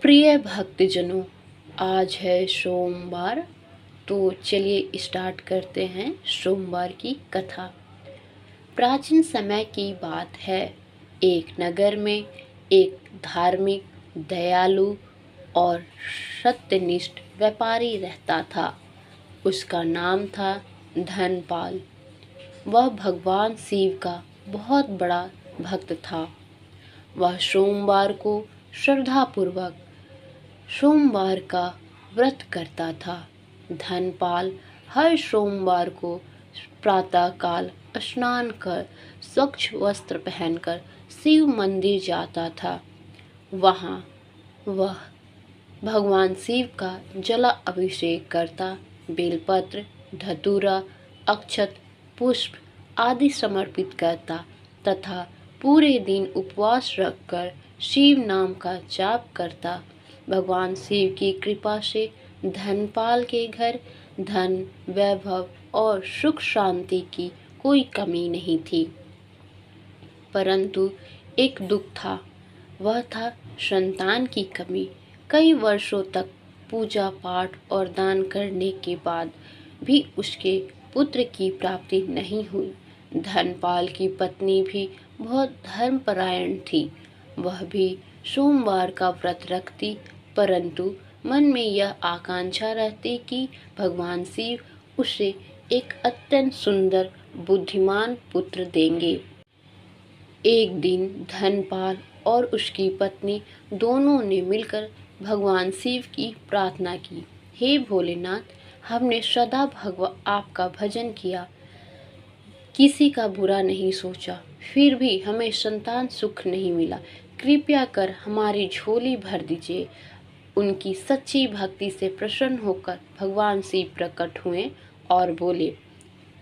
प्रिय भक्तजनों, आज है सोमवार। तो चलिए स्टार्ट करते हैं सोमवार की कथा। प्राचीन समय की बात है। एक नगर में एक धार्मिक, दयालु और सत्यनिष्ठ व्यापारी रहता था। उसका नाम था धनपाल। वह भगवान शिव का बहुत बड़ा भक्त था। वह सोमवार को श्रद्धापूर्वक सोमवार का व्रत करता था। धनपाल हर सोमवार को प्रातःकाल स्नान कर स्वच्छ वस्त्र पहनकर शिव मंदिर जाता था। वहाँ वह भगवान शिव का जला अभिषेक करता, बेलपत्र, धतूरा, अक्षत, पुष्प आदि समर्पित करता तथा पूरे दिन उपवास रखकर शिव नाम का जाप करता। भगवान शिव की कृपा से धनपाल के घर धन, वैभव और सुख शांति की कोई कमी नहीं थी। परंतु एक दुख था, वह था संतान की कमी। कई वर्षों तक पूजा पाठ और दान करने के बाद भी उसके पुत्र की प्राप्ति नहीं हुई। धनपाल की पत्नी भी बहुत धर्मपरायण थी। वह भी सोमवार का व्रत रखती, परंतु मन में यह आकांक्षा रहती कि भगवान शिव उसे एक अत्यंत सुंदर, बुद्धिमान पुत्र देंगे। एक दिन धनपाल और उसकी पत्नी दोनों ने मिलकर भगवान शिव की प्रार्थना की। हे भोलेनाथ, हमने सदा आपका भजन किया, किसी का बुरा नहीं सोचा, फिर भी हमें संतान सुख नहीं मिला। कृपया कर हमारी झोली भर दीजिए। उनकी सच्ची भक्ति से प्रसन्न होकर भगवान शिव प्रकट हुए और बोले,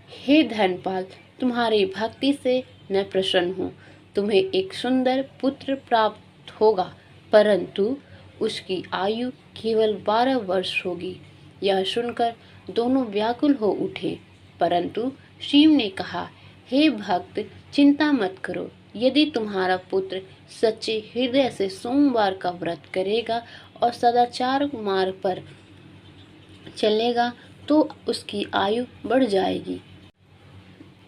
हे धनपाल, तुम्हारी भक्ति से मैं प्रसन्न हूँ। तुम्हें एक सुंदर पुत्र प्राप्त होगा, परंतु उसकी आयु केवल 12 वर्ष होगी। यह सुनकर दोनों व्याकुल हो उठे, परंतु शिव ने कहा, हे भक्त, चिंता मत करो। यदि तुम्हारा पुत्र सच्चे हृदय से सोमवार का व्रत करेगा और सदाचार मार्ग पर चलेगा तो उसकी आयु बढ़ जाएगी।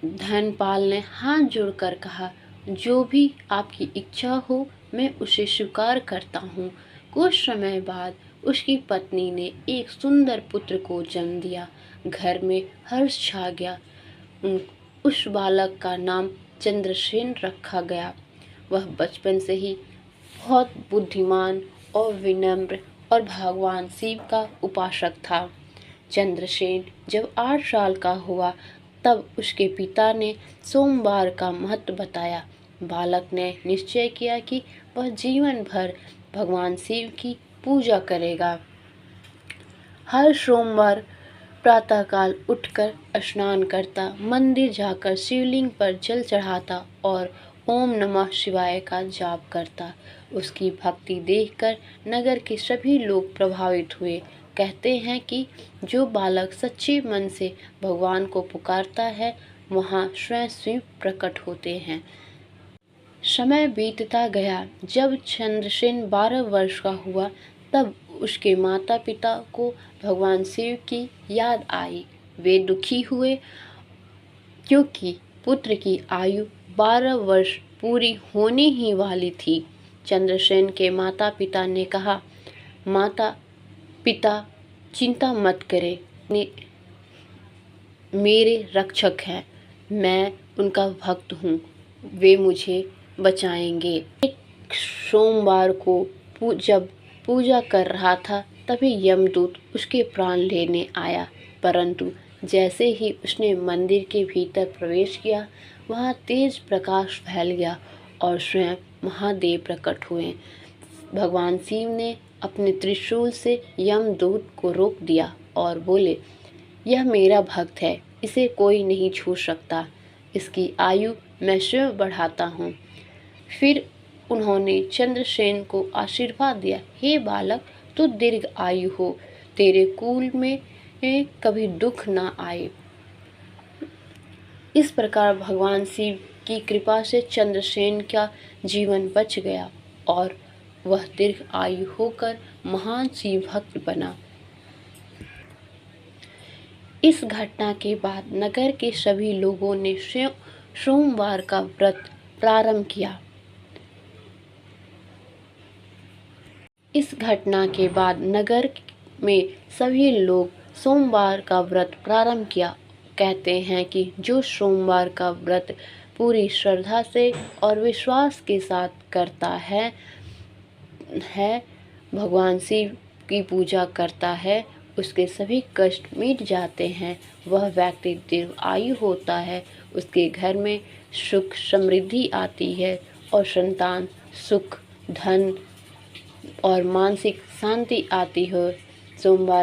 धनपाल ने हाथ जोड़कर कहा, जो भी आपकी इच्छा हो मैं उसे स्वीकार करता हूँ। कुछ समय बाद उसकी पत्नी ने एक सुंदर पुत्र को जन्म दिया। घर में हर्ष छा गया। उस बालक का नाम चंद्रसेन रखा गया। वह बचपन से ही बहुत बुद्धिमान और विनम्र और भगवान शिव का उपासक था। चंद्रसेन जब 8 साल का हुआ तब उसके पिता ने सोमवार का महत्व बताया। बालक ने निश्चय किया कि वह जीवन भर भगवान शिव की पूजा करेगा। हर सोमवार प्रातःकाल उठकर स्नान करता, मंदिर जाकर शिवलिंग पर जल चढ़ाता और ओम नमः शिवाय का जाप करता। उसकी भक्ति देखकर नगर के सभी लोग प्रभावित हुए। कहते हैं कि जो बालक सच्चे मन से भगवान को पुकारता है, वहाँ स्वयं शिव प्रकट होते हैं। समय बीतता गया। जब चंद्रसेन 12 वर्ष का हुआ तब उसके माता पिता को भगवान शिव की याद आई। वे दुखी हुए क्योंकि पुत्र की आयु 12 वर्ष पूरी होने ही वाली थी। चंद्रसेन के माता पिता ने कहा, माता पिता चिंता मत करें, मेरे रक्षक हैं, मैं उनका भक्त हूँ, वे मुझे बचाएंगे। एक सोमवार को जब पूजा कर रहा था तभी यमदूत उसके प्राण लेने आया, परंतु जैसे ही उसने मंदिर के भीतर प्रवेश किया, वहाँ तेज प्रकाश फैल गया और स्वयं महादेव प्रकट हुए। भगवान शिव ने अपने त्रिशूल से यमदूत को रोक दिया और बोले, यह मेरा भक्त है, इसे कोई नहीं छू सकता, इसकी आयु मैं स्वयं बढ़ाता हूँ। फिर उन्होंने चंद्रसेन को आशीर्वाद दिया, हे बालक, तू दीर्घ आयु हो, तेरे कुल में कभी दुख ना आए। इस प्रकार भगवान शिव की कृपा से चंद्रसेन का जीवन बच गया और वह दीर्घ आयु होकर महान शिव भक्त बना। इस घटना के बाद नगर के सभी लोगों ने सोमवार का व्रत प्रारंभ किया। इस घटना के बाद नगर में सभी लोग सोमवार का व्रत प्रारंभ किया। कहते हैं कि जो सोमवार का व्रत पूरी श्रद्धा से और विश्वास के साथ करता है भगवान शिव की पूजा करता है, उसके सभी कष्ट मिट जाते हैं। वह व्यक्ति दीर्घ आयु होता है, उसके घर में सुख समृद्धि आती है और संतान सुख धन और मानसिक शांति आती हो। सोमवार